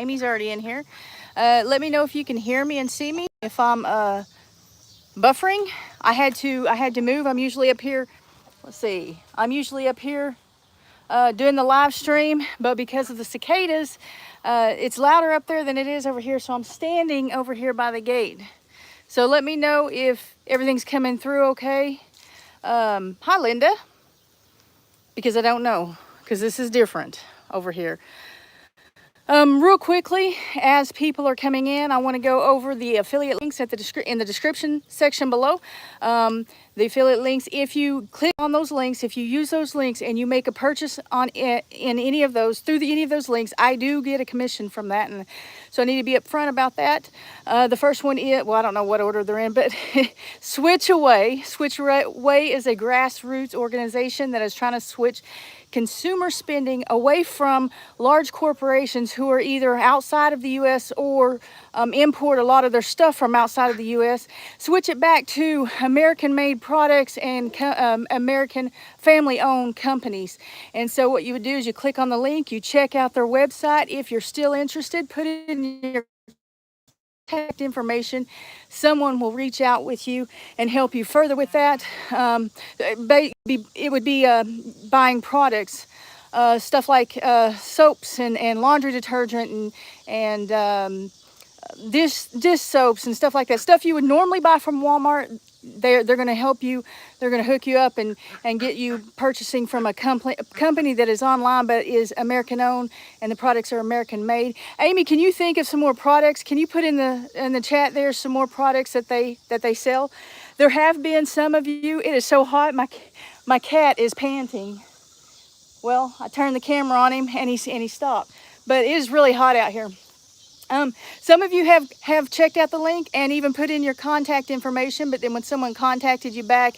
Amy's already in here. Let me know if you can hear me and see me. If I'm buffering, I had to move. I'm usually up here. Let's see. I'm usually up here doing the live stream, but because of the cicadas, it's louder up there than it is over here. So I'm standing over here by the gate. So let me know if everything's coming through okay. Hi, Linda. Because I don't know, because this is different over here. Real quickly, as people are coming in, I want to go over the affiliate links at in the description section below. The affiliate links, if you click on those links, if you use those links and you make a purchase on in any of those, through any of those links, I do get a commission from that. And so I need to be upfront about that. The first one is, well, I don't know what order they're in, but Switch Away. Switch Away is a grassroots organization that is trying to switch consumer spending away from large corporations who are either outside of the U.S. or import a lot of their stuff from outside of the U.S. Switch it back to American-made products and American family-owned companies. And so what you would do is you click on the link, you check out their website. If you're still interested, put it in your contact information. Someone will reach out with you and help you further with that. It would be buying products, stuff like soaps and laundry detergent and dish soaps and stuff like that. Stuff you would normally buy from Walmart. They're going to help you. They're going to hook you up and get you purchasing from a company that is online but is American owned, and the products are American made. Amy, can you think of some more products? Can you put in the chat there some more products that they sell? There have been some of you. It is so hot. My cat is panting. Well, I turned the camera on him and he stopped. But it is really hot out here. Some of you have checked out the link and even put in your contact information, but then when someone contacted you back,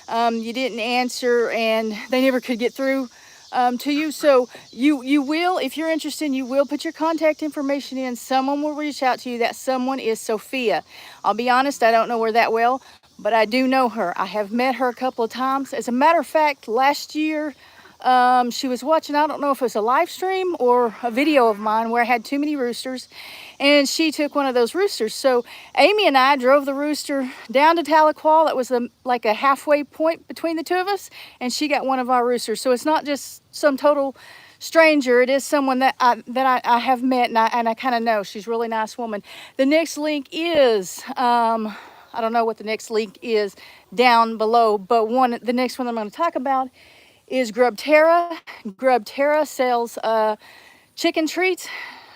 you didn't answer and they never could get through to you. So you will, if you're interested, you will put your contact information in. Someone will reach out to you. That someone is Sophia. I'll be honest, I don't know her that well, but I do know her. I have met her a couple of times. As a matter of fact, last year, she was watching, I don't know if it was a live stream or a video of mine where I had too many roosters, and she took one of those roosters. So Amy and I drove the rooster down to Tahlequah. That was like a halfway point between the two of us, and she got one of our roosters. So it's not just some total stranger. It is someone that I have met and I kind of know. She's a really nice woman. The next link is, I don't know what the next link is down below, but the next one I'm going to talk about is Grubterra. Grubterra sells chicken treats,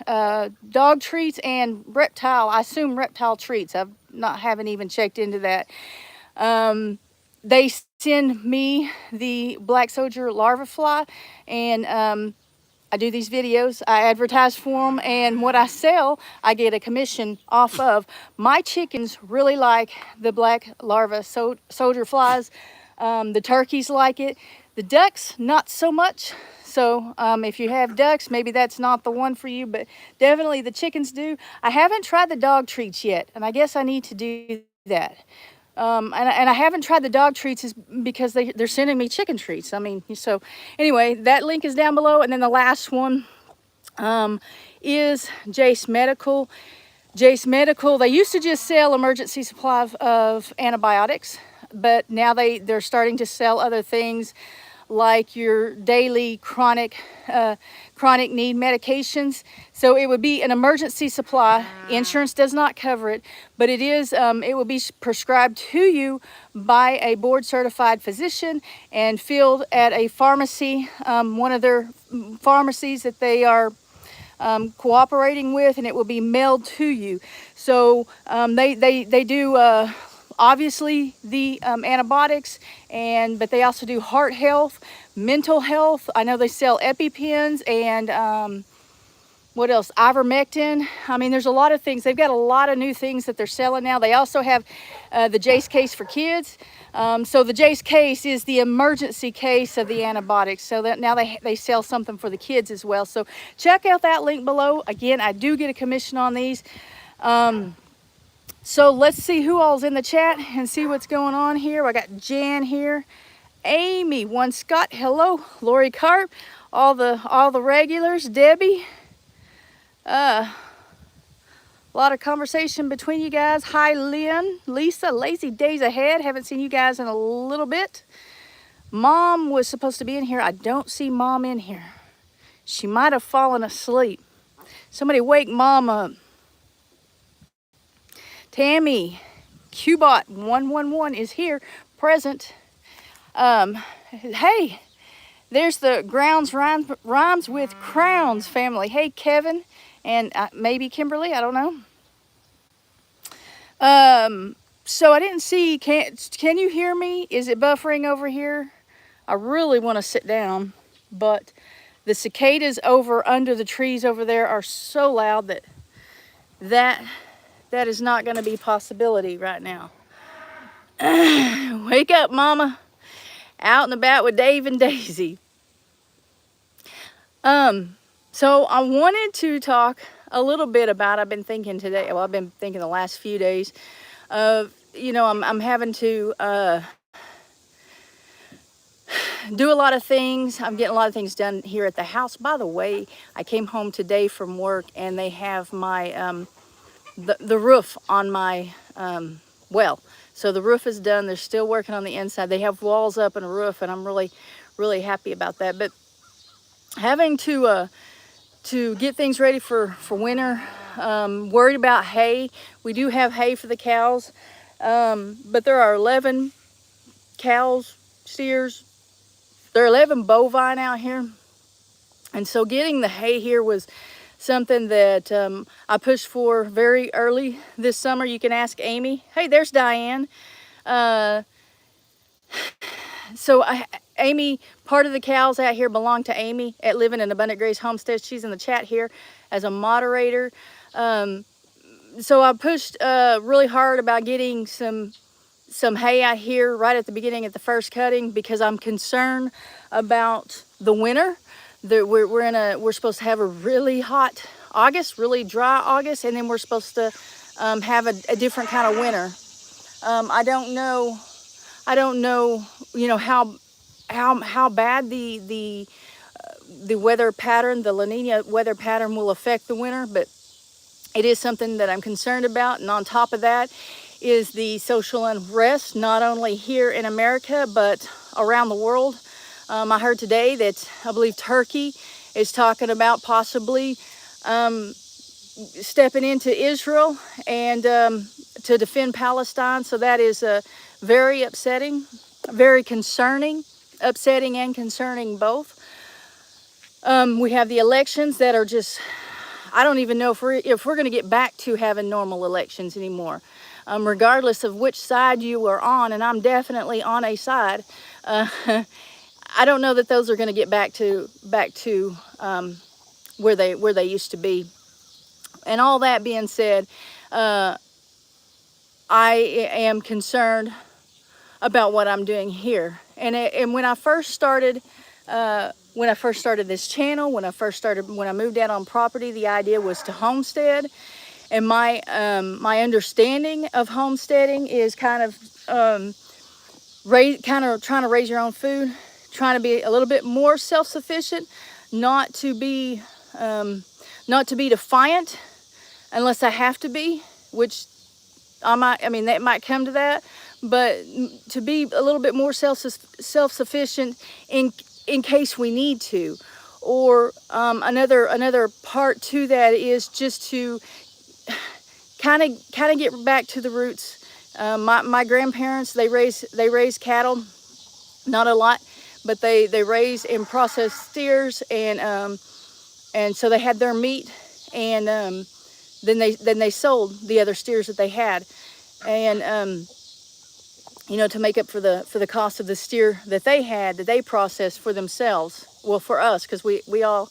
dog treats, and reptile. I assume reptile treats. Haven't even checked into that. They send me the black soldier larva fly, and I do these videos. I advertise for them, and what I sell, I get a commission off of. My chickens really like the black larva soldier flies. The turkeys like it. The ducks, not so much. So if you have ducks, maybe that's not the one for you, but definitely the chickens do. I haven't tried the dog treats yet, and I guess I need to do that. And I haven't tried the dog treats is because they're sending me chicken treats. I mean, so anyway, that link is down below. And then the last one is Jace Medical. Jace Medical, they used to just sell emergency supply of antibiotics, but now they're starting to sell other things like your daily chronic need medications. So it would be an emergency supply. Insurance does not cover it, but it will be prescribed to you by a board certified physician and filled at a pharmacy, one of their pharmacies that they are cooperating with, and it will be mailed to you. So they do obviously the antibiotics, but they also do heart health, mental health. I know they sell EpiPens and what else? Ivermectin. I mean, there's a lot of things. They've got a lot of new things that they're selling now. They also have the Jace case for kids. So the Jace case is the emergency case of the antibiotics. So that now they sell something for the kids as well. So check out that link below. Again, I do get a commission on these. So let's see who all's in the chat and see what's going on here. I got Jan here, Amy, One Scott, hello, Lorie Carp, all the regulars, Debbie, A lot of conversation between you guys. Hi, Lynn, Lisa, lazy days ahead. Haven't seen you guys in a little bit. Mom was supposed to be in here. I don't see Mom in here. She might have fallen asleep. Somebody wake Mom up. Tammy, Qbot 111 is here, present. Hey, there's the Grounds Rhymes with Crowns family. Hey, Kevin, and maybe Kimberly, I don't know. So I didn't see, can you hear me? Is it buffering over here? I really want to sit down, but the cicadas over under the trees over there are so loud that is not going to be a possibility right now. Wake up, Mama. Out and about with Dave and Daisy. So I wanted to talk a little bit about, I've been thinking today, well, I've been thinking the last few days of, you know, I'm having to do a lot of things. I'm getting a lot of things done here at the house. By the way, I came home today from work and they have my, the roof on my well. So the roof is done. They're still working on the inside. They have walls up and a roof, and I'm really, really happy about that. But having to get things ready for winter, worried about hay. We do have hay for the cows, but there are 11 cows, steers. There are 11 bovine out here. And so getting the hay here was something that I pushed for very early this summer. You can ask Amy. Hey, there's Diane. Amy, part of the cows out here belong to Amy at Living in Abundant Grace Homestead. She's in the chat here as a moderator. So I pushed really hard about getting some hay out here right at the beginning at the first cutting because I'm concerned about the winter. We're supposed to have a really hot August, really dry August, and then we're supposed to have a different kind of winter. I don't know, you know, how bad the weather pattern, the La Nina weather pattern will affect the winter, but it is something that I'm concerned about. And on top of that is the social unrest, not only here in America, but around the world. I heard today that I believe Turkey is talking about possibly stepping into Israel and to defend Palestine. So that is very upsetting, very concerning, upsetting and concerning both. We have the elections that are just, I don't even know if we're going to get back to having normal elections anymore. Regardless of which side you are on, and I'm definitely on a side, I don't know that those are going to get back to where they used to be. And all that being said, I am concerned about what I'm doing here. And when I first started this channel, when I moved out on property, the idea was to homestead. And my understanding of homesteading is kind of trying to raise your own food, trying to be a little bit more self-sufficient, not to be defiant unless I have to be, which that might come to that, but to be a little bit more self-sufficient in case we need to. Or another part to that is just to kind of get back to the roots. My grandparents, they raised cattle, not a lot, but they raised and processed steers, and so they had their meat, and then they sold the other steers that they had, and you know, to make up for the cost of the steer that they processed for themselves. Well, for us, because we all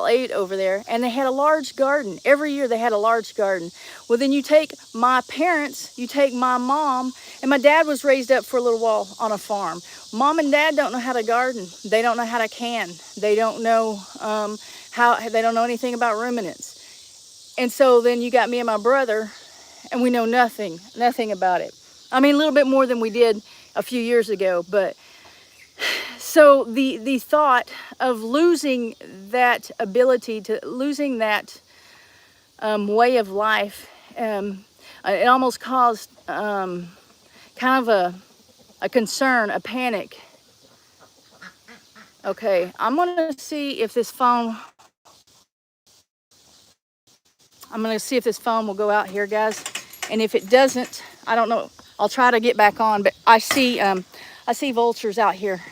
ate over there, and they had a large garden. Every year they had a large garden. Well, then you take my parents, you take my mom, and my dad was raised up for a little while on a farm. Mom and dad don't know how to garden. They don't know how to can. They don't know they don't know anything about ruminants. And so then you got me and my brother, and we know nothing about it. I mean, a little bit more than we did a few years ago, but so the thought of losing that ability, to losing that way of life. It almost caused kind of a concern, a panic. Okay, I'm gonna see if this phone, will go out here, guys. And if it doesn't, I don't know, I'll try to get back on, but I see vultures out here.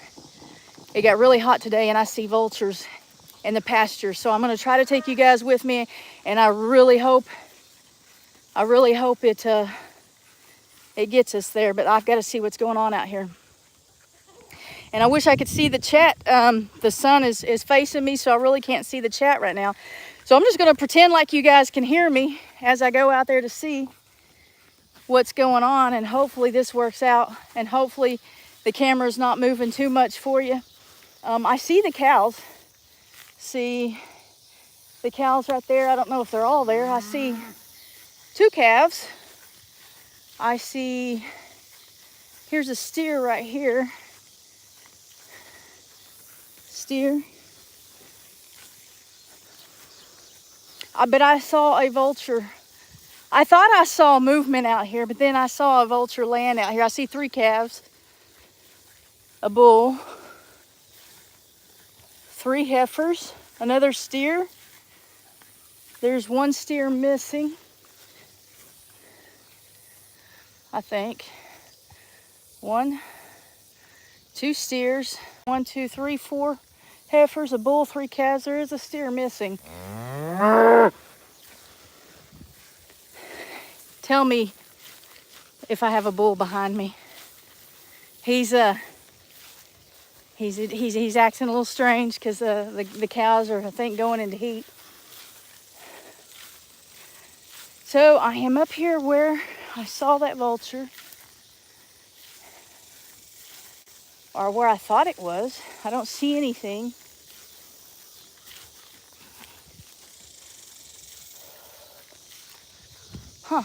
It got really hot today and I see vultures in the pasture. So I'm gonna try to take you guys with me, and I really hope it gets us there, but I've got to see what's going on out here. And I wish I could see the chat. The sun is facing me, so I really can't see the chat right now. So I'm just going to pretend like you guys can hear me as I go out there to see what's going on, and hopefully this works out, and hopefully the camera's not moving too much for you. I see the cows. See the cows right there. I don't know if they're all there. I see 2 calves. I see, here's a steer right here. Steer. But I saw a vulture. I thought I saw movement out here, but then I saw a vulture land out here. I see 3 calves, a bull, 3 heifers, another steer. There's 1 steer missing, I think. 1, 2 steers, 1, 2, 3, 4 heifers, a bull, 3 calves. There is a steer missing. Tell me if I have a bull behind me. He's acting a little strange because the cows are, I think, going into heat. So I am up here where I saw that vulture, or where I thought it was. I don't see anything. Huh.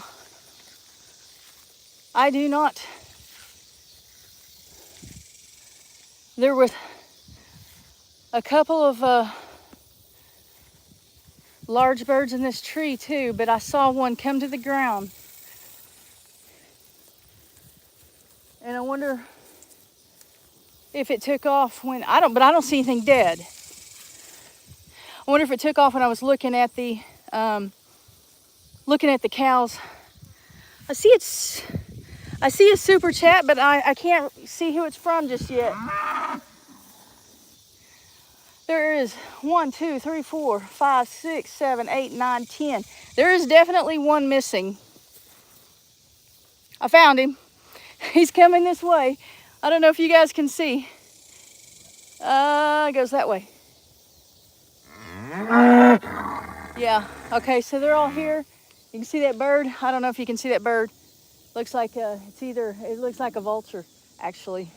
I do not. There was a couple of large birds in this tree too, but I saw one come to the ground. And I wonder if it took off when, I don't see anything dead. I wonder if it took off when I was looking at the cows. I see a super chat, but I can't see who it's from just yet. There is 1, 2, 3, 4, 5, 6, 7, 8, 9, 10. There is definitely one missing. I found him. He's coming this way. I don't know if you guys can see. It goes that way. Yeah, okay, so they're all here. You can see that bird. I don't know if you can see that bird. Looks like it looks like a vulture, actually.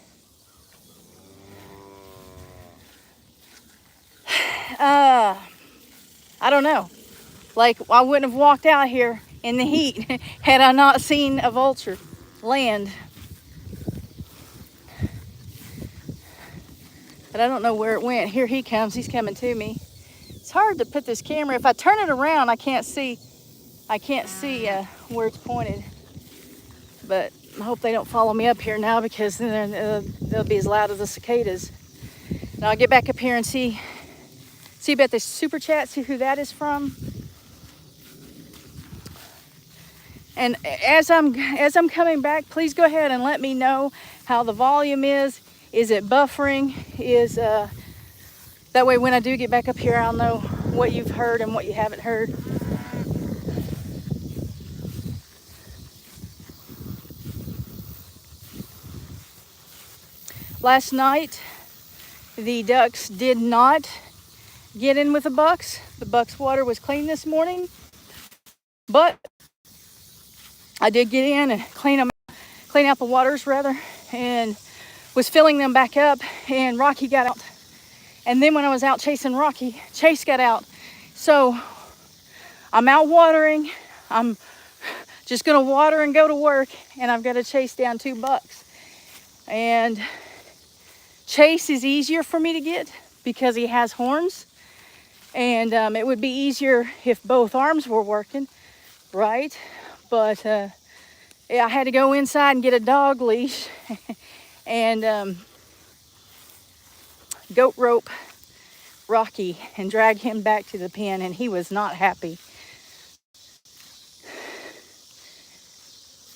I don't know. Like, I wouldn't have walked out here in the heat had I not seen a vulture land. But I don't know where it went. Here he comes. He's coming to me. It's hard to put this camera. If I turn it around, I can't see where it's pointed. But I hope they don't follow me up here now, because then they'll be as loud as the cicadas. And I'll get back up here and see about this super chat, see who that is from. And as I'm coming back, please go ahead and let me know how the volume is. Is it buffering? That way when I do get back up here, I'll know what you've heard and what you haven't heard. Last night, the ducks did not get in with the bucks. The bucks' water was clean this morning, but I did get in and clean out the waters rather, and was filling them back up, and Rocky got out. And then when I was out chasing Rocky, Chase got out. So I'm out watering. I'm just gonna water and go to work, and I've got to chase down 2 bucks. And Chase is easier for me to get because he has horns. And it would be easier if both arms were working, right? But yeah, I had to go inside and get a dog leash and goat rope Rocky and drag him back to the pen, and he was not happy.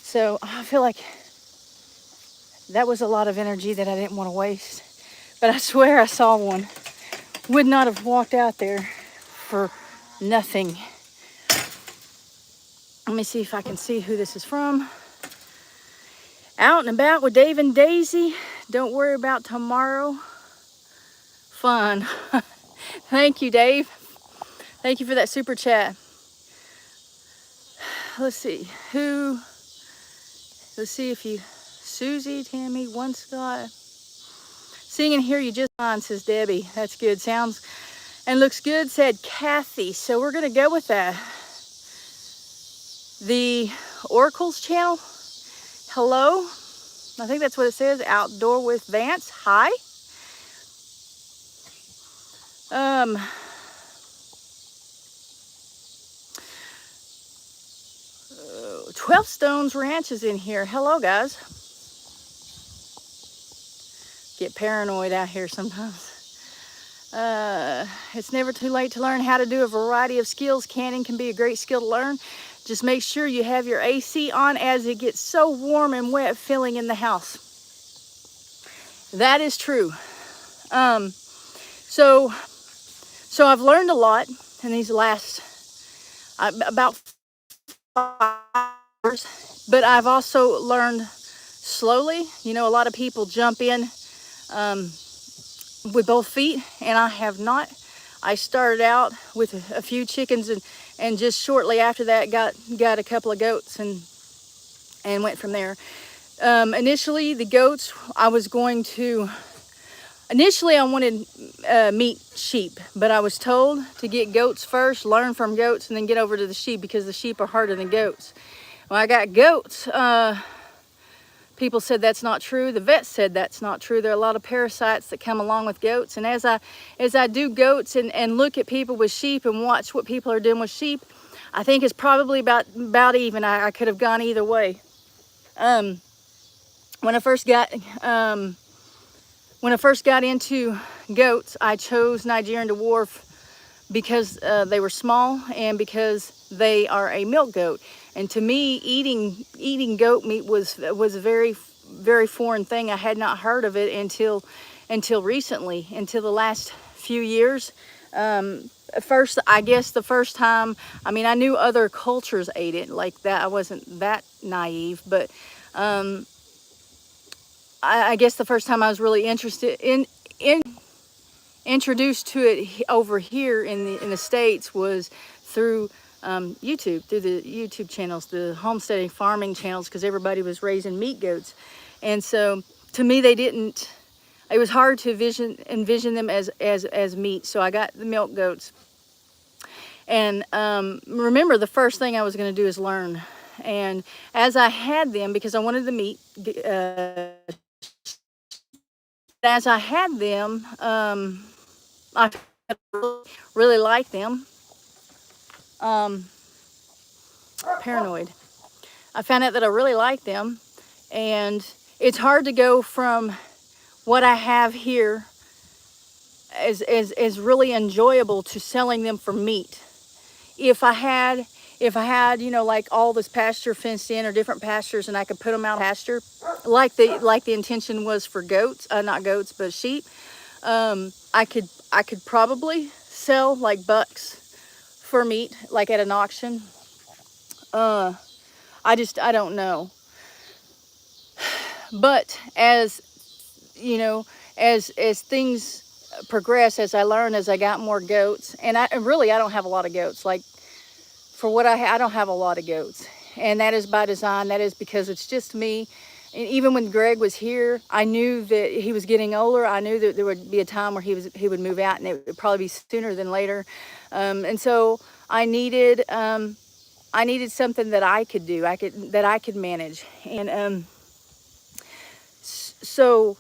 So I feel like that was a lot of energy that I didn't want to waste. But I swear I saw one. Would not have walked out there for nothing. Let me see if I can see who this is from. Out and about with Dave and Daisy. Don't worry about tomorrow. Fun. Thank you, Dave. Thank you for that super chat. Let's see who. Let's see if you. Susie, Tammy, One Scott. Seeing and hear you just fine, says Debbie. That's good. Sounds and looks good, said Kathy. So we're going to go with that. The Oracles channel. Hello. I think that's what it says. Outdoor with Vance. Hi. 12 Stones Ranch is in here. Hello, guys. Get paranoid out here sometimes. It's never too late to learn how to do a variety of skills. Canning can be a great skill to learn. Just make sure you have your AC on, as it gets so warm and wet filling in the house. That is true. So I've learned a lot in these last about 5 hours, but I've also learned slowly. You know, a lot of people jump in with both feet, and I have not. I started out with a few chickens, and just shortly after that got a couple of goats and went from there. Initially, the goats, I wanted meat sheep, but I was told to get goats first, learn from goats, and then get over to the sheep, because the sheep are harder than goats. When I got goats, people said that's not true. The vet said that's not true. There are a lot of parasites that come along with goats. And as I do goats and look at people with sheep and watch what people are doing with sheep, I think it's probably about even. I could have gone either way. When I first got into goats, I chose Nigerian dwarf because they were small and because they are a milk goat. And to me, eating goat meat was a very, very foreign thing. I had not heard of it until recently, until the last few years. First, I guess the first time, I mean, I knew other cultures ate it like that. I wasn't that naive, but I guess the first time I was really interested introduced to it over here in the States was through YouTube, through the YouTube channels, the homesteading farming channels, because everybody was raising meat goats. And so to me, it was hard to envision them as meat. So I got the milk goats. And remember, the first thing I was going to do is learn. And as I had them, because I wanted the meat, as I had them, I really liked them. Paranoid. I found out that I really liked them, and it's hard to go from what I have here as really enjoyable to selling them for meat. If I had, you know, like all this pasture fenced in or different pastures, and I could put them out pasture, like the intention was for goats, not goats, but sheep, I could probably sell like bucks for meat, like at an auction. I don't know. But as you know, as things progress, as I learn, as I got more goats, and I don't have a lot of goats. Like for what I don't have a lot of goats, and that is by design. That is because it's just me. And even when Greg was here, I knew that he was getting older. I knew that there would be a time where he would move out, and it would probably be sooner than later. And so I needed something that I could do, that I could manage. And so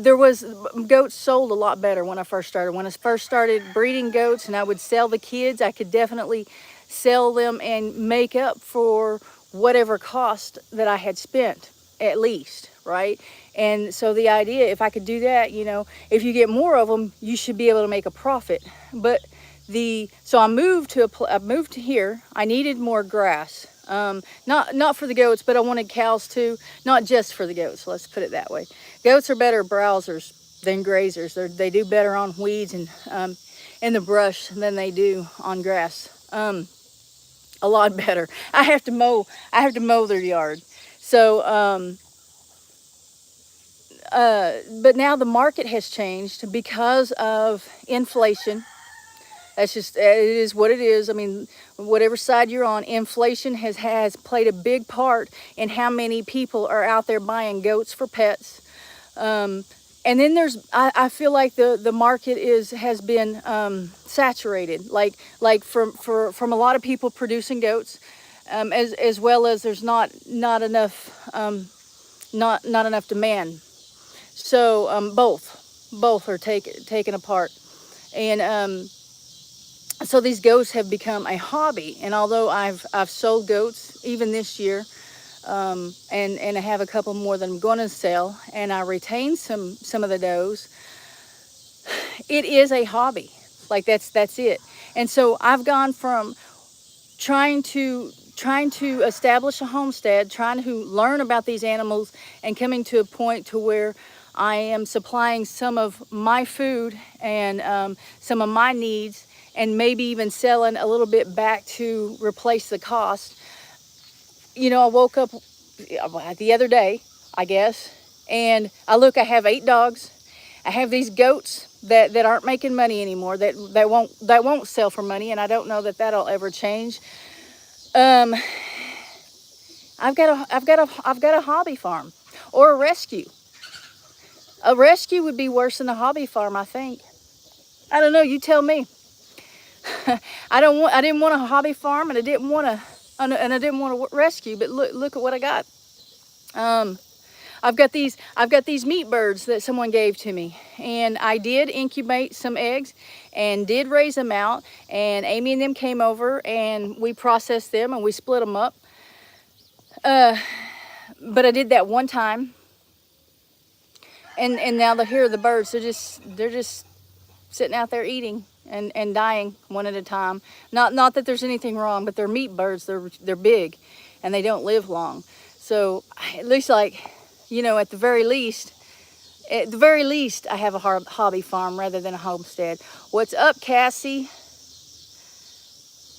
goats sold a lot better when I first started. When I first started breeding goats and I would sell the kids, I could definitely sell them and make up for whatever cost that I had spent, at least, right? And so the idea, if I could do that, if you get more of them, you should be able to make a profit. But so I moved to here. I needed more grass. Not for the goats, but I wanted cows too. Not just for the goats. Let's put it that way. Goats are better browsers than grazers. They do better on weeds and in the brush than they do on grass. A lot better. I have to mow their yard. So, but now the market has changed because of inflation. That's just, it is what it is. I mean, whatever side you're on, inflation has played a big part in how many people are out there buying goats for pets. And then I feel like the market has been saturated, like from a lot of people producing goats, as well as there's not enough not enough demand. So both are taken apart, and so these goats have become a hobby. And although I've sold goats even this year, and I have a couple more that I'm going to sell, and I retain some of the does, it is a hobby. Like that's it. And so I've gone from trying to establish a homestead, trying to learn about these animals, and coming to a point to where I am supplying some of my food and some of my needs, and maybe even selling a little bit back to replace the cost. I woke up the other day, I guess, and I have 8 dogs. I have these goats that aren't making money anymore, that won't sell for money, and I don't know that that'll ever change. I've got a hobby farm, or a rescue. A rescue would be worse than a hobby farm, I think. I don't know. You tell me. I didn't want a hobby farm, and I didn't want a rescue. But look at what I got. I've got these meat birds that someone gave to me, and I did incubate some eggs and did raise them out, and Amy and them came over and we processed them and we split them up. But I did that one time, and now here are the birds. They're just sitting out there eating and dying one at a time. Not that there's anything wrong, but they're meat birds. They're big, and they don't live long. So it looks like, at the very least, I have a hobby farm rather than a homestead. What's up, Cassie?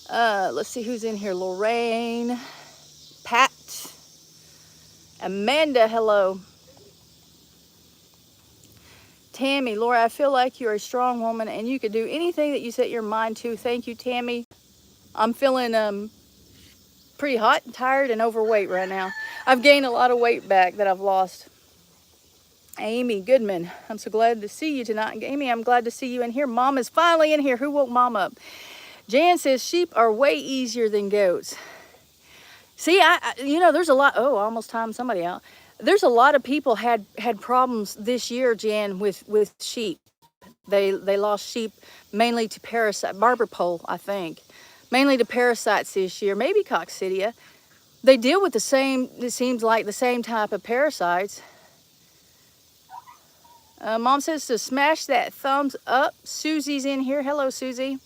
Let's see who's in here. Lorraine, Pat, Amanda, hello. Tammy, Laura, I feel like you're a strong woman and you could do anything that you set your mind to. Thank you, Tammy. I'm feeling pretty hot and tired and overweight right now. I've gained a lot of weight back that I've lost. Amy Goodman, I'm so glad to see you tonight. Amy, I'm glad to see you in here. Mom is finally in here. Who woke Mom up? Jan says sheep are way easier than goats. See, there's a lot. Oh, I almost timed somebody out. There's a lot of people had problems this year, Jan, with sheep. They lost sheep mainly to parasite, barber pole, I think. Mainly to parasites this year, maybe coccidia. They deal with it seems like the same type of parasites. Mom says to smash that thumbs up. Susie's in here. Hello, Susie.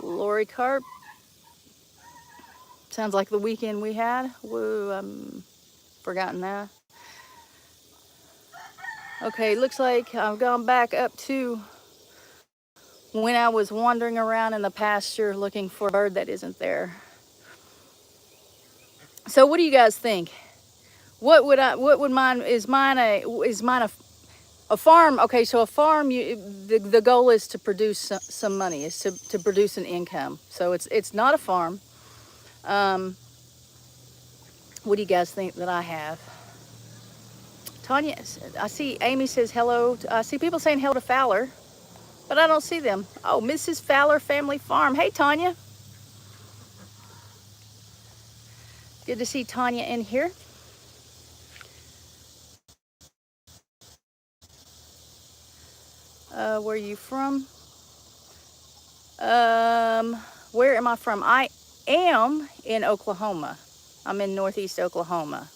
Lori Carp. Sounds like the weekend we had. Woo, forgotten that. Okay, looks like I've gone back up to when I was wandering around in the pasture looking for a bird that isn't there. So what do you guys think? Is mine a farm? Okay, so a farm, the goal is to produce some money, is to produce an income. So it's not a farm. What do you guys think that I have? Tanya, I see Amy says hello. I see people saying hello to Fowler, but I don't see them. Oh, Mrs. Fowler Family Farm. Hey, Tanya. Good to see Tanya in here. Where are you from? Where am I from? I am in Oklahoma. I'm in northeast Oklahoma.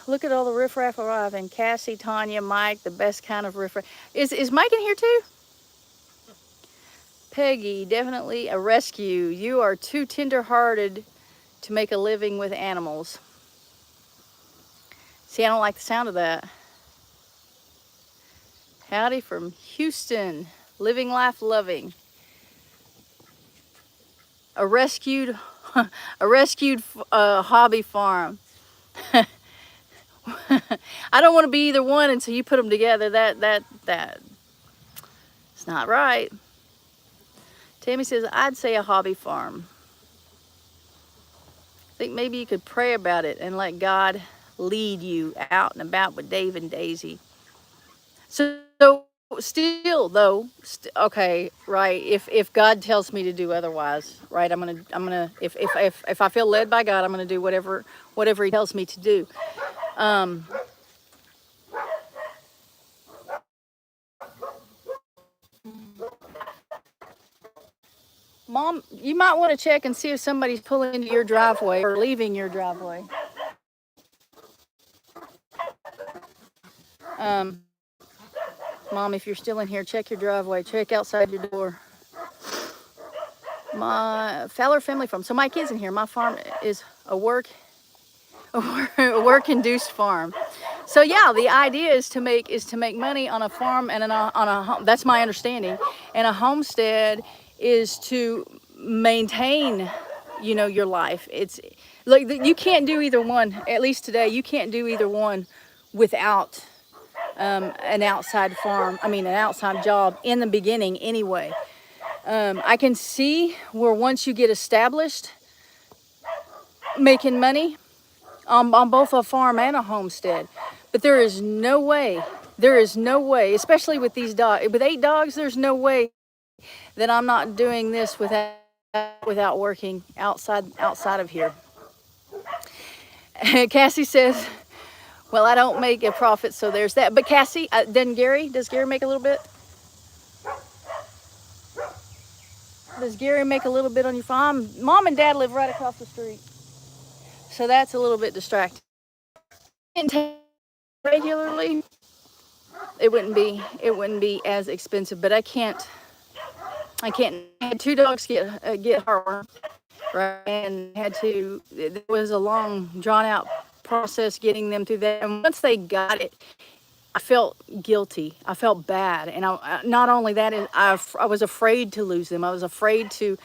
Look at all the riffraff arriving. Cassie, Tanya, Mike, the best kind of riffraff. Is Mike in here too? Peggy, definitely a rescue. You are too tender-hearted to make a living with animals. See, I don't like the sound of that. Howdy from Houston. Living, laugh, loving. A rescued hobby farm. I don't want to be either one until you put them together. That it's not right. Tammy says, I'd say a hobby farm. I think maybe you could pray about it and let God lead you out and about with Dave and Daisy. So still though, okay, right, if God tells me to do otherwise, right, I'm gonna if I feel led by God, I'm gonna do whatever he tells me to do. Mom, you might want to check and see if somebody's pulling into your driveway or leaving your driveway. Mom, if you're still in here, check your driveway, check outside your door. My Fowler family farm. So my kids in here. My farm is a work-induced farm. So yeah, the idea is to make money on a farm and on a home. That's my understanding. And a homestead is to maintain, you know, your life. It's like you can't do either one. At least today, you can't do either one without an outside farm. I mean, an outside job in the beginning, anyway. I can see where once you get established, making money on both a farm and a homestead, but there is no way, especially with these dogs, with 8 dogs, there's no way that I'm not doing this without working outside of here. Cassie says, well, I don't make a profit, so there's that. But Cassie, does Gary make a little bit? Does Gary make a little bit on your farm? Mom and Dad live right across the street, so that's a little bit distracting. Regularly, it wouldn't be as expensive, but I can't. I had 2 dogs get heartworm, right, and it was a long, drawn out process getting them through that. And once they got it, I felt guilty. I felt bad, and not only that, I was afraid to lose them. I was afraid to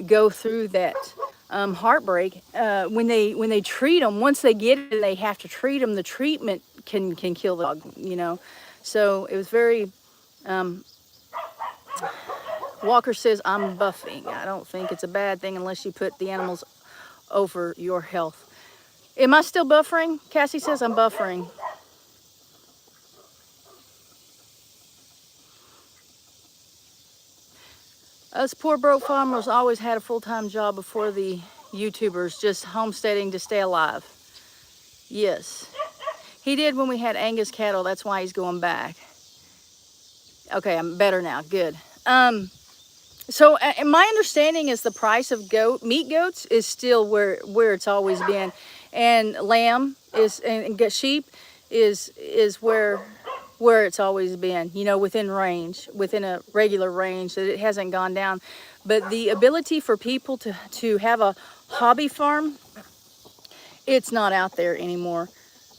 go through that heartbreak. When they treat them, once they get it, they have to treat them. The treatment can kill the dog, you know. So it was very. Walker says, I'm buffing. I don't think it's a bad thing unless you put the animals over your health. Am I still buffering? Cassie says I'm buffering. Us poor broke farmers always had a full-time job before the YouTubers, just homesteading to stay alive. Yes. He did when we had Angus cattle. That's why he's going back. Okay, I'm better now. Good. So my understanding is the price of meat goats is still where it's always been, and lamb and sheep is where it's always been. You know, within a regular range, that it hasn't gone down. But the ability for people to have a hobby farm, it's not out there anymore.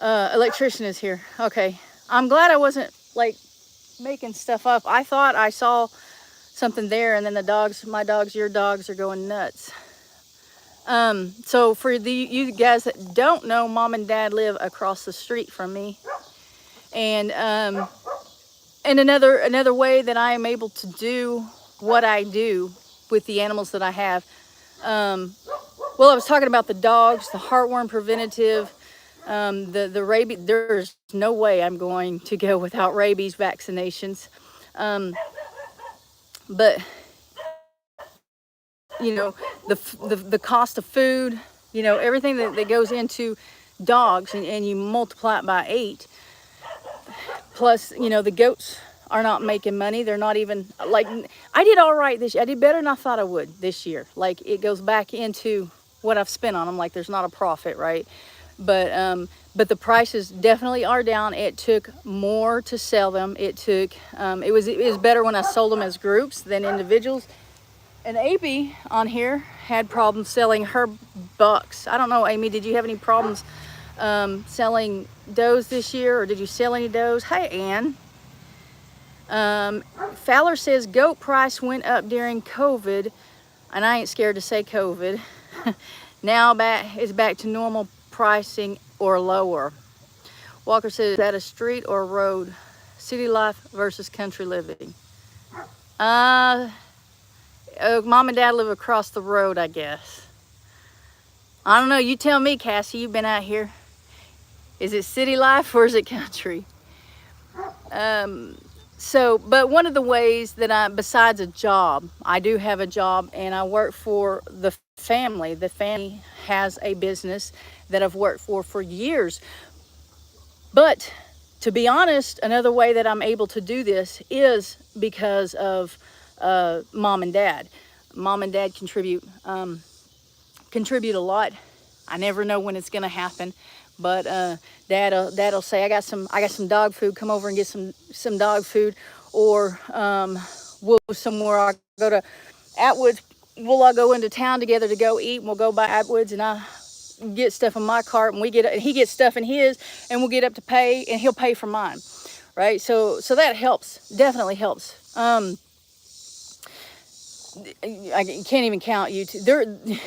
Electrician is here. Okay, I'm glad I wasn't like making stuff up. I thought I saw something there, and then your dogs are going nuts. So for you guys that don't know, Mom and Dad live across the street from me, and another way that I am able to do what I do with the animals that I have. Well, I was talking about the dogs, the heartworm preventative, the rabies. There's no way I'm going to go without rabies vaccinations. But you know, the cost of food, you know, everything that goes into dogs, and you multiply it by 8, plus, you know, the goats are not making money. They're not even, like, I did all right this year. I did better than I thought I would this year. Like, it goes back into what I've spent on them. Like, there's not a profit, right? But the prices definitely are down. It took more to sell them. It was better when I sold them as groups than individuals. And Amy on here had problems selling her bucks. I don't know, Amy, did you have any problems selling does this year, or did you sell any does? Hey, Ann. Fowler says goat price went up during COVID, and I ain't scared to say COVID. Now it's back to normal pricing or lower. Walker says, is that a street or a road? City life versus country living. Mom and Dad live across the road, I guess. I don't know, you tell me, Cassie, you've been out here. Is it city life or is it country? But one of the ways that besides a job, I do have a job and I work for the family. The family has a business that I've worked for years. But to be honest, another way that I'm able to do this is because of Mom and Dad. Mom and Dad contribute a lot. I never know when it's gonna happen, but Dad'll say, I got some dog food, come over and get some dog food, or we'll go somewhere. I go to Atwoods. We'll all go into town together to go eat, and we'll go by Atwoods, and I get stuff in my cart, and he gets stuff in his, and we'll get up to pay, and he'll pay for mine, right? So that helps, definitely helps. I can't even count YouTube.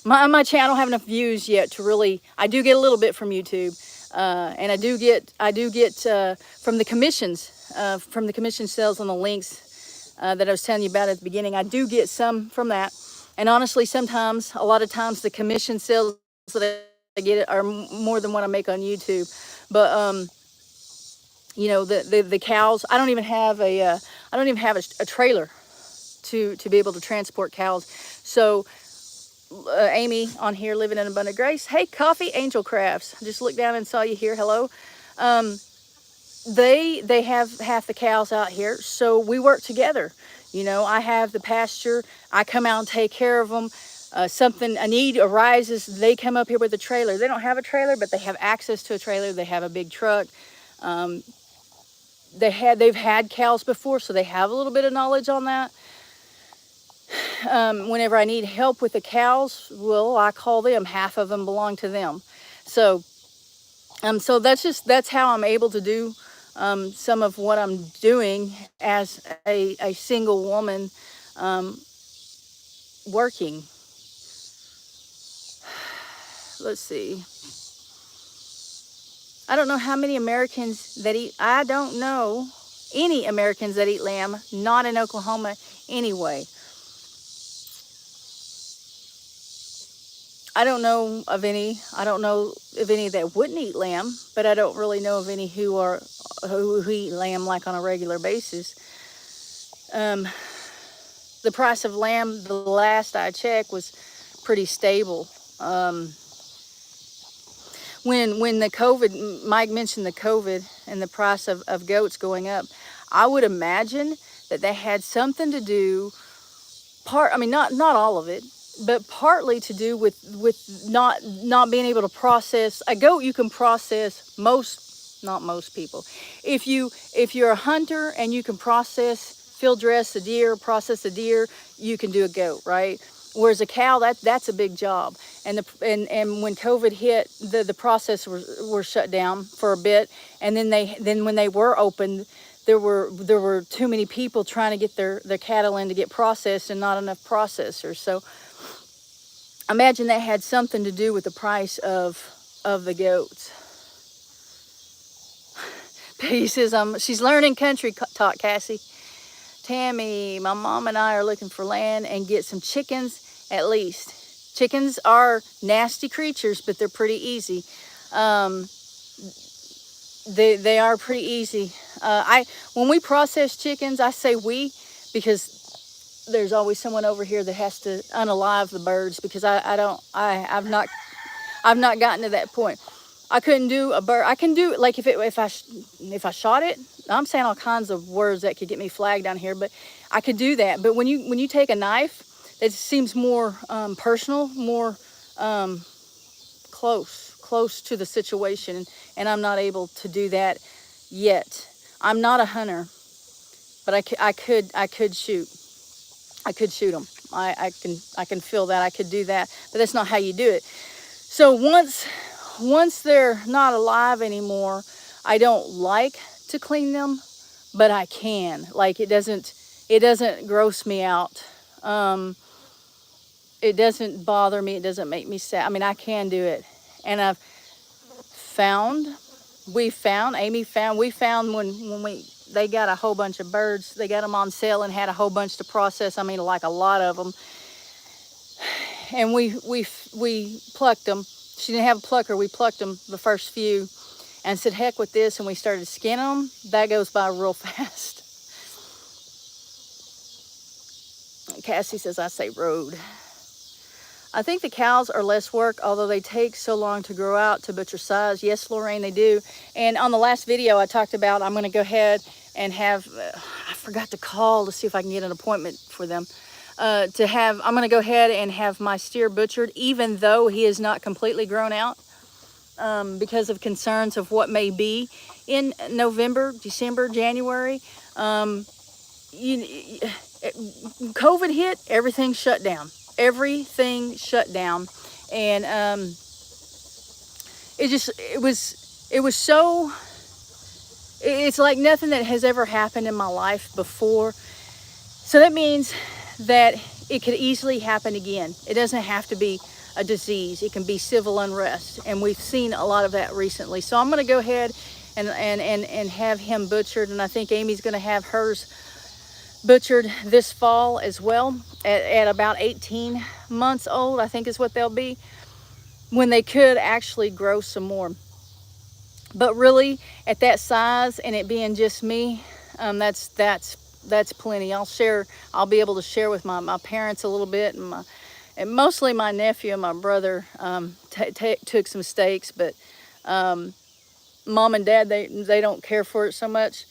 My channel, I don't have enough views yet to really. I do get a little bit from YouTube, and I do get from the commissions, from the commission sales on the links that I was telling you about at the beginning. I do get some from that, and honestly, a lot of times, the commission sales that I get are more than what I make on YouTube. But the cows. I don't even have a trailer to be able to transport cows. So Amy on here, living in Abundant Grace. Hey, Coffee Angel Crafts. I just looked down and saw you here. Hello. They have half the cows out here, so we work together. I have the pasture. I come out and take care of them. A need arises, they come up here with a trailer. They don't have a trailer, but they have access to a trailer. They have a big truck. They've had cows before, so they have a little bit of knowledge on that. Whenever I need help with the cows, I call them. Half of them belong to them. So that's how I'm able to do some of what I'm doing as a single woman working. Let's see. I don't know how many Americans that eat. I don't know any Americans that eat lamb, not in Oklahoma anyway. I don't know of any. I don't know of any that wouldn't eat lamb, but I don't really know of any who eat lamb like on a regular basis. The price of lamb, the last I checked, was pretty stable. When the COVID, Mike mentioned the COVID and the price of goats going up, I would imagine that they had something to do, not all of it, but partly to do with not being able to process. A goat you can process not most people. If you're a hunter and you can field dress a deer, process a deer, you can do a goat, right? Whereas a cow, that's a big job. And when COVID hit, the process were shut down for a bit, and then when they were open, there were too many people trying to get their cattle in to get processed, and not enough processors. So imagine that had something to do with the price of the goats. Peggy says she's learning country talk, Cassie. Tammy, my mom and I are looking for land and get some chickens at least. Chickens are nasty creatures, but they're pretty easy. They are pretty easy. When we process chickens, I say we, because there's always someone over here that has to unalive the birds, because I've not gotten to that point. I couldn't do a bird. I can do it, like if I shot it, I'm saying all kinds of words that could get me flagged down here, but I could do that. But when you take a knife, it seems more personal, more close to the situation, and I'm not able to do that yet. I'm not a hunter, but I could shoot. I could shoot them. I can feel that. I could do that, but that's not how you do it. So once they're not alive anymore, I don't like to clean them, but I can. Like, it doesn't gross me out. It doesn't bother me. It doesn't make me sad. I mean, I can do it. And we found when they got a whole bunch of birds. They got them on sale and had a whole bunch to process. I mean, like a lot of them. And we plucked them. She didn't have a plucker. We plucked them, the first few, and said, heck with this. And we started skinning them. That goes by real fast. Cassie says, I say road. I think the cows are less work, although they take so long to grow out to butcher size. Yes, Lorraine, they do. And on the last video I talked about, I'm going to go ahead and have, I forgot to call to see if I can get an appointment for them. I'm going to go ahead and have my steer butchered, even though he is not completely grown out, because of concerns of what may be in November, December, January. COVID hit, everything shut down. Everything shut down, and it's like nothing that has ever happened in my life before. So that means that it could easily happen again. It doesn't have to be a disease. It can be civil unrest, and we've seen a lot of that recently. So I'm going to go ahead and have him butchered, and I think Amy's going to have hers butchered this fall as well, at about 18 months old, I think is what they'll be, when they could actually grow some more. But really, at that size and it being just me, that's plenty. I'll be able to share with my parents a little bit, and mostly my nephew and my brother took some steaks, but mom and dad, they don't care for it so much.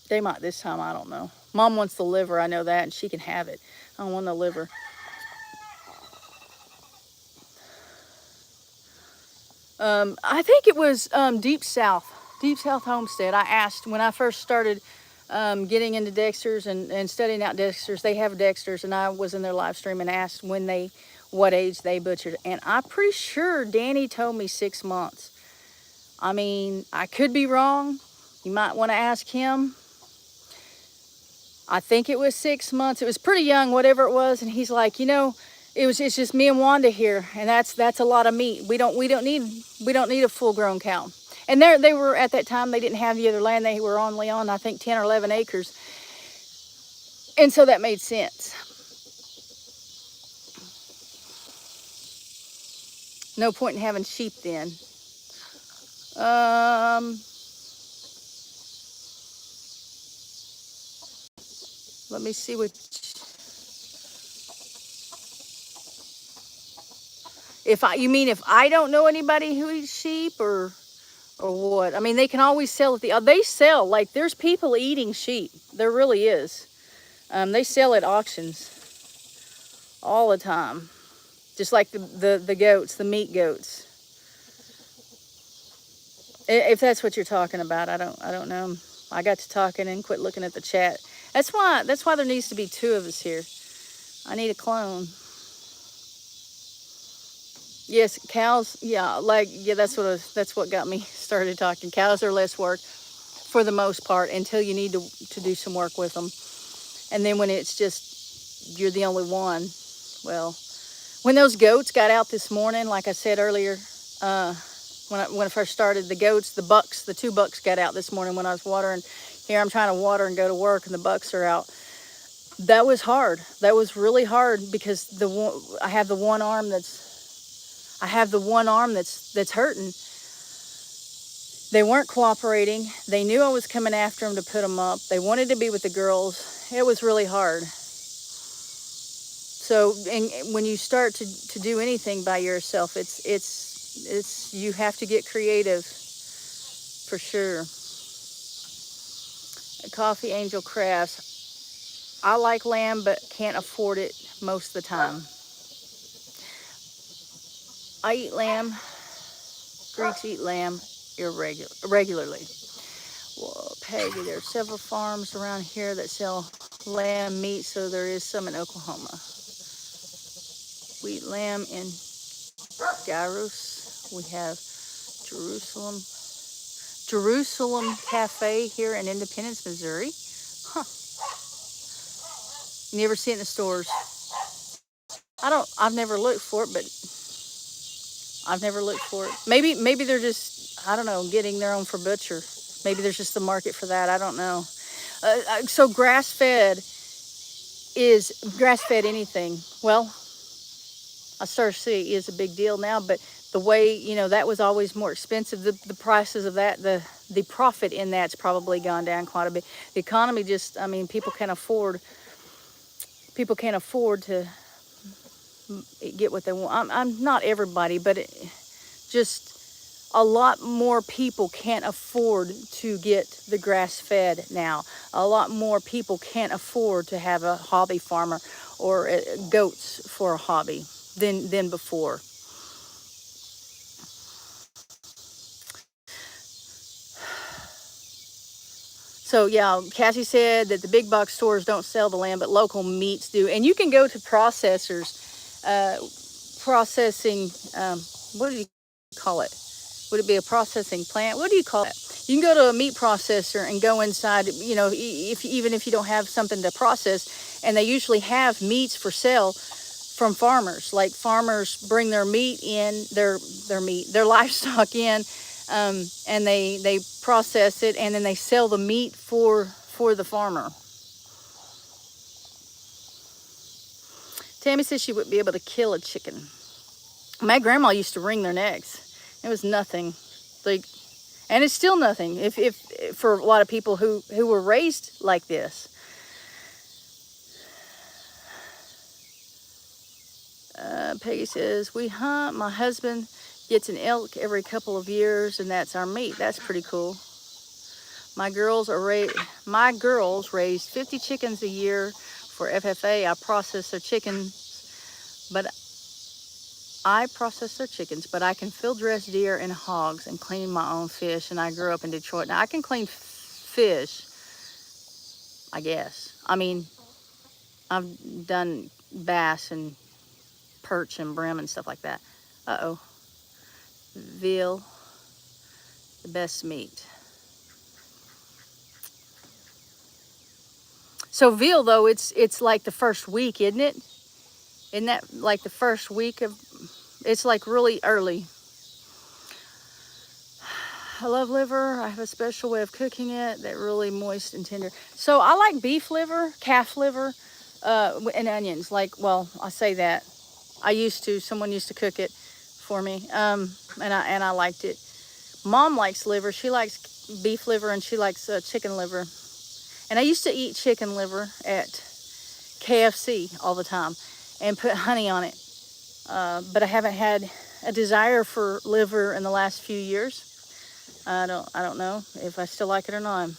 They might this time, I don't know. Mom wants the liver, I know that, and she can have it. I don't want the liver. I think it was Deep South Homestead. I asked when I first started getting into Dexters and studying out Dexters. They have Dexters, and I was in their live stream and asked what age they butchered. And I'm pretty sure Danny told me 6 months. I mean, I could be wrong. You might want to ask him. I think it was 6 months. It was pretty young, whatever it was. And he's like, it's just me and Wanda here, and that's a lot of meat. We don't need a full-grown cow. And they were, at that time, they didn't have the other land. They were only on, I think, 10 or 11 acres. And so that made sense. No point in having sheep then. Let me see what... You mean if I don't know anybody who eats sheep, or what? I mean, they can always sell at they sell, like, there's people eating sheep. There really is. They sell at auctions all the time. Just like the goats, the meat goats. If that's what you're talking about, I don't know. I got to talking and quit looking at the chat. That's why there needs to be 2 of us here. I need a clone. Yes, cows. Yeah, that's what got me started talking. Cows are less work for the most part until you need to do some work with them, and then when it's just you're the only one. Well, when those goats got out this morning, like I said earlier, when I first started, the 2 bucks got out this morning when I was watering. Here I'm trying to water and go to work, and the bucks are out. That was hard. That was really hard because I have the one arm that's hurting. They weren't cooperating. They knew I was coming after them to put them up. They wanted to be with the girls. It was really hard. So, and when you start to do anything by yourself, it's you have to get creative. for sure. Coffee Angel Crafts. I like lamb, but can't afford it most of the time. I eat lamb. Greeks eat lamb regularly. Well, Peggy, there are several farms around here that sell lamb meat, so there is some in Oklahoma. We eat lamb in gyros. We have Jerusalem Cafe here in Independence, Missouri. Huh. You never see it in the stores. I've never looked for it, but I've never looked for it. Maybe they're just, I don't know, getting their own for butcher. Maybe there's just the market for that. I don't know. So grass-fed anything. Well, I start to see it is a big deal now, but the way, you know, that was always more expensive. The prices of that, the profit in that's probably gone down quite a bit. The economy just, I mean, people can't afford to get what they want. I'm not everybody, but just a lot more people can't afford to get the grass-fed now. A lot more people can't afford to have a hobby farmer or goats for a hobby than before. So yeah, Cassie said that the big box stores don't sell the lamb, but local meats do. And you can go to processors, processing, what do you call it? Would it be a processing plant? What do you call it? You can go to a meat processor and go inside, you know, even if you don't have something to process, and they usually have meats for sale from farmers. Like farmers bring their meat in, their livestock in, and they process it, and then they sell the meat for the farmer. Tammy says she wouldn't be able to kill a chicken. My grandma used to wring their necks. It was nothing. Like, and it's still nothing if for a lot of people who were raised like this. Peggy says, we hunt. My husband gets an elk every couple of years, and that's our meat. That's pretty cool. My girls raised 50 chickens a year for FFA. I process their chickens, but I can field dress deer and hogs and clean my own fish, and I grew up in Detroit. Now, I can clean fish, I guess. I mean, I've done bass and perch and brim and stuff like that. Uh-oh. Veal, the best meat. So veal, though, it's like the first week, isn't it? Isn't that like the first week of, it's like really early. I love liver. I have a special way of cooking it that really moist and tender. So I like beef liver, calf liver, and onions. Like, well, I say that. Someone used to cook it for me, and I liked it. Mom likes liver. She likes beef liver, and she likes chicken liver. And I used to eat chicken liver at KFC all the time and put honey on it. But I haven't had a desire for liver in the last few years. I don't know if I still like it or not.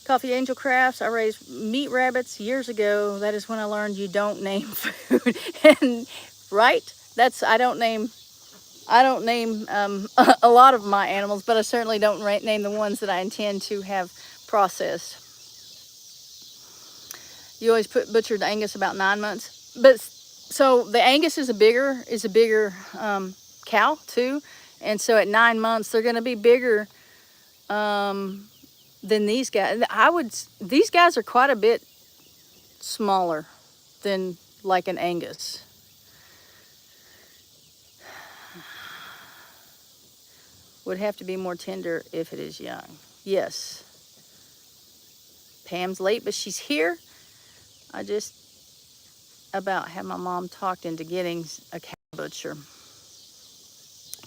Coffee Angel Crafts. I raised meat rabbits years ago. That is when I learned you don't name food. And right, I don't name a lot of my animals, but I certainly don't name the ones that I intend to have processed. You always put butchered Angus about 9 months, but so the Angus is a bigger cow too, and so at 9 months they're going to be bigger than these guys. These guys are quite a bit smaller than like an Angus. Would have to be more tender if it is young. Yes. Pam's late, but she's here. I just about had my mom talked into getting a cow butcher.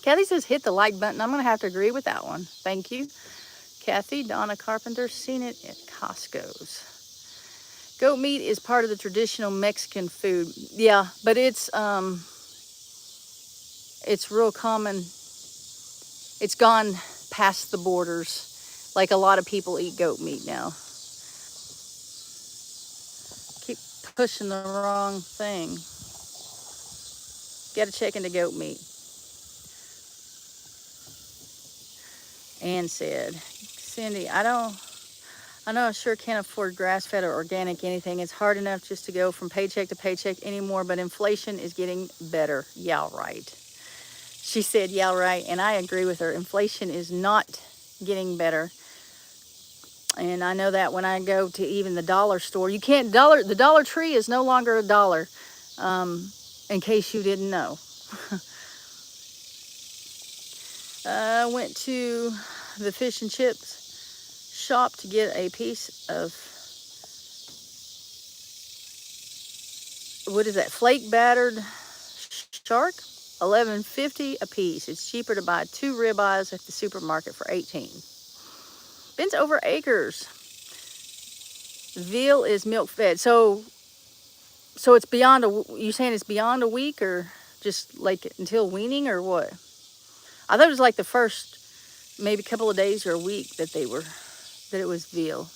Kathy says hit the like button. I'm going to have to agree with that one. Thank you. Kathy, Donna Carpenter, seen it at Costco's. Goat meat is part of the traditional Mexican food. Yeah, but it's real common. It's gone past the borders, like a lot of people eat goat meat now. Keep pushing the wrong thing. Got to check into goat meat. Ann said, Cindy, I know I sure can't afford grass-fed or organic anything. It's hard enough just to go from paycheck to paycheck anymore, but inflation is getting better. Yeah, right. She said, yeah, right, and I agree with her. Inflation is not getting better. And I know that when I go to even the dollar store, you can't the Dollar Tree is no longer a dollar, in case you didn't know. I went to the fish and chips shop to get a piece of, what is that, flake battered shark, $11.50 a piece. It's cheaper to buy 2 ribeyes at the supermarket for $18. Ben's over acres. Veal is milk fed. So it's beyond you saying it's beyond a week, or just like until weaning, or what? I thought it was like the first maybe couple of days or a week that it was veal.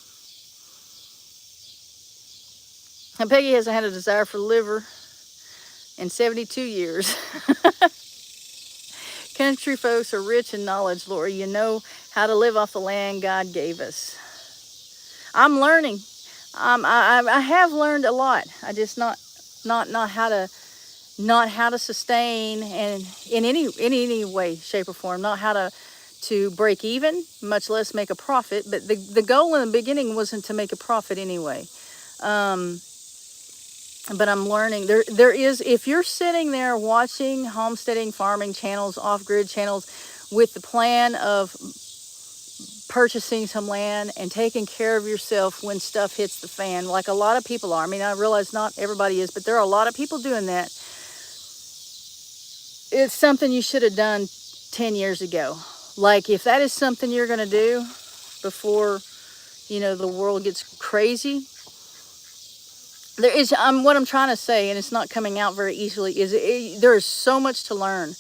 And Peggy hasn't had a desire for liver in 72 years. Country folks are rich in knowledge, Lorie. You know how to live off the land God gave us. I'm learning. I have learned a lot. I just not how to sustain, and in any way, shape, or form, not how to break even, much less make a profit. But the goal in the beginning wasn't to make a profit anyway. But I'm learning. There is, if you're sitting there watching homesteading, farming channels, off-grid channels, with the plan of purchasing some land and taking care of yourself when stuff hits the fan, like a lot of people are. I mean, I realize not everybody is, but there are a lot of people doing that. It's something you should have done 10 years ago. Like, if that is something you're going to do before, the world gets crazy, what I'm trying to say, and it's not coming out very easily, is there is so much to learn.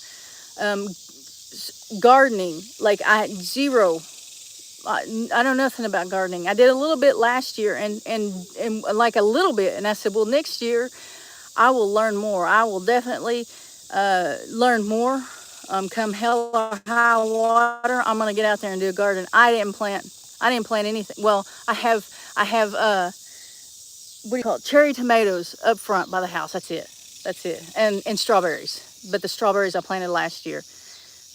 Gardening, like I know nothing about gardening. I did a little bit last year, and like a little bit, and I said, well, next year I will learn more. I will definitely learn more. Come hell or high water, I'm gonna get out there and do a garden. I didn't plant anything. Well, I have what do you call it? Cherry tomatoes up front by the house. That's it. And strawberries. But the strawberries I planted last year.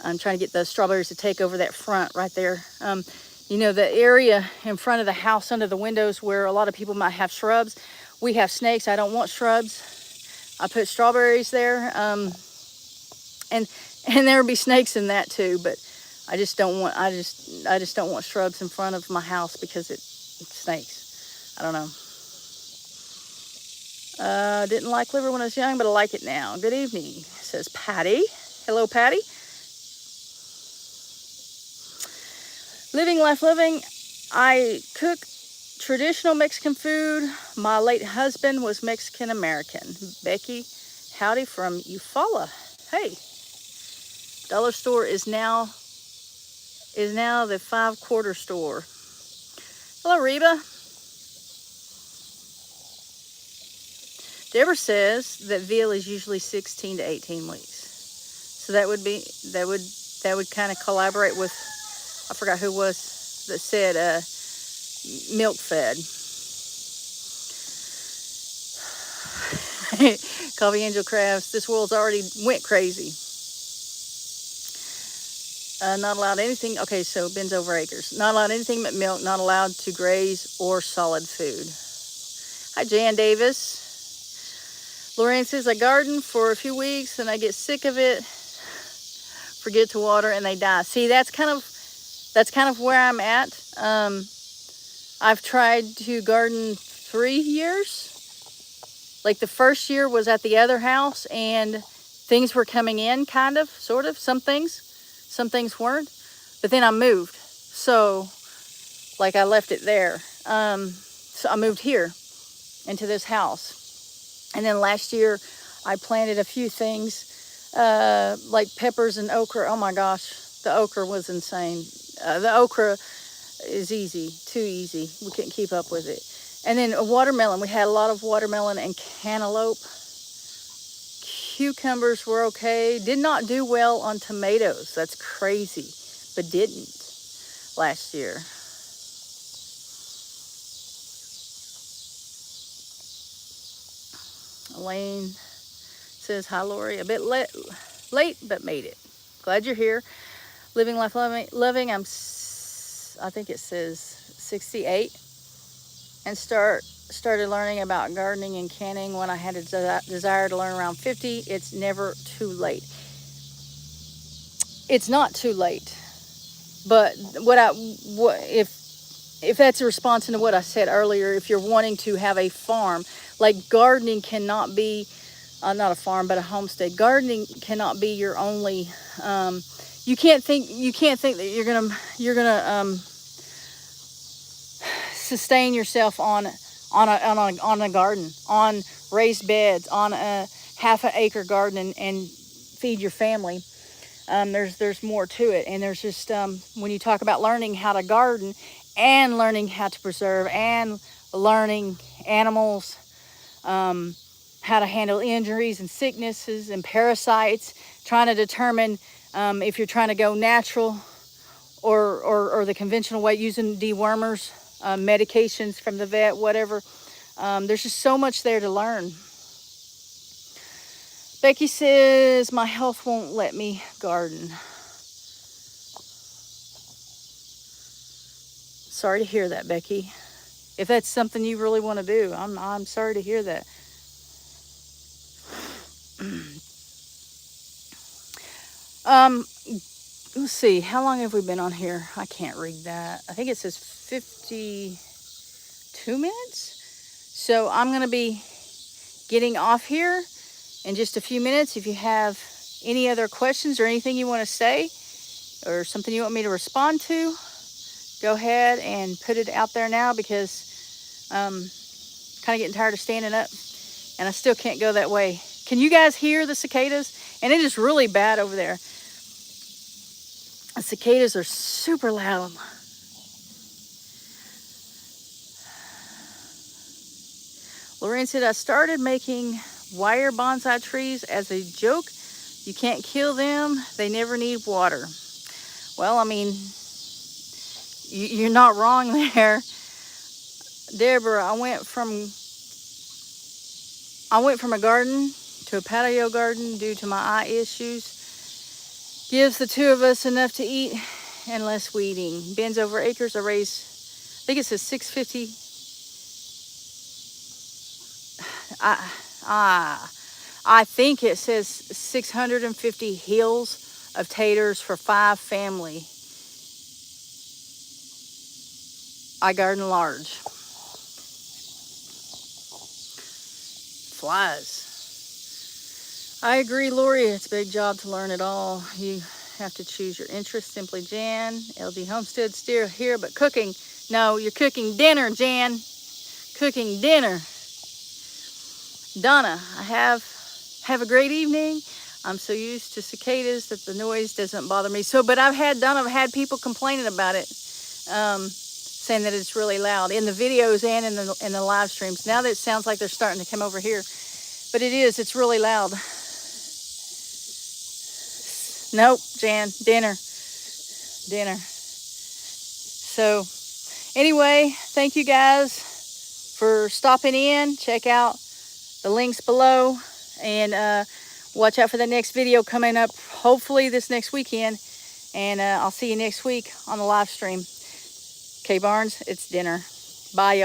I'm trying to get the strawberries to take over that front right there. The area in front of the house under the windows where a lot of people might have shrubs. We have snakes. I don't want shrubs. I put strawberries there. And there will be snakes in that too, but I just don't want shrubs in front of my house because it's snakes. I don't know. Didn't like liver when I was young, but I like it now. Good evening, says Patty. Hello, Patty. Living life living. I cook traditional Mexican food. My late husband was Mexican American. Becky, howdy from Eufaula. Hey, dollar store is now the 5-quarter store. Hello, Reba. Deborah says that veal is usually 16 to 18 weeks. So that would kind of collaborate with, I forgot who was that said milk fed. Coffee Angel Crafts, this world's already went crazy. Not allowed anything, okay, so Ben's over acres. Not allowed anything but milk, not allowed to graze or solid food. Hi, Jan Davis. Lorraine says, I garden for a few weeks and I get sick of it, forget to water, and they die. See, that's kind of where I'm at. I've tried to garden 3 years. Like the first year was at the other house and things were coming in, kind of, sort of, some things weren't. But then I moved. So, like I left it there. So I moved here into this house. And then last year, I planted a few things, like peppers and okra. Oh my gosh, the okra was insane. The okra is easy, too easy. We couldn't keep up with it. And then a watermelon. We had a lot of watermelon and cantaloupe. Cucumbers were okay. Did not do well on tomatoes. That's crazy, but didn't last year. Elaine says, hi, Lorie. A bit late, but made it. Glad you're here. Living life loving. I think it says 68. And started learning about gardening and canning when I had a desire to learn around 50. It's never too late. It's not too late. But if that's a response to what I said earlier, if you're wanting to have a farm, like gardening cannot be, not a farm, but a homestead. Gardening cannot be your only. You can't think that you're gonna sustain yourself on a garden, on raised beds, on a half an acre garden, and feed your family. There's more to it, and there's just when you talk about learning how to garden and learning how to preserve and learning animals, how to handle injuries and sicknesses and parasites, trying to determine if you're trying to go natural or the conventional way, using dewormers, medications from the vet, whatever. There's just so much there to learn. Becky says, my health won't let me garden. Sorry to hear that, Becky. If that's something you really want to do, I'm sorry to hear that. Let's see, how long have we been on here? I can't read that. I think it says 52 minutes. So I'm going to be getting off here in just a few minutes. If you have any other questions or anything you want to say or something you want me to respond to, go ahead and put it out there now, because I'm kind of getting tired of standing up and I still can't go that way. Can you guys hear the cicadas? And it is really bad over there. The cicadas are super loud. Lorraine said, I started making wire bonsai trees as a joke. You can't kill them. They never need water. Well, I mean, you're not wrong there. Deborah, I went from a garden to a patio garden due to my eye issues. Gives the two of us enough to eat and less weeding. Bends over acres. I raised, I think it says 650. I think it says 650 hills of taters for 5 family. I garden large. Flies. I agree, Lorie. It's a big job to learn it all. You have to choose your interest. Simply Jan. LG Homestead still here, but cooking. No, you're cooking dinner, Jan. Cooking dinner. Donna, have a great evening. I'm so used to cicadas that the noise doesn't bother me. So, but I've had people complaining about it, saying that it's really loud in the videos and in the live streams. Now that it sounds like they're starting to come over here, but it's really loud. Nope, Jan, dinner. So anyway, thank you guys for stopping in. Check out the links below, and watch out for the next video coming up, hopefully this next weekend. And I'll see you next week on the live stream. K Barnes, it's dinner. Bye, y'all.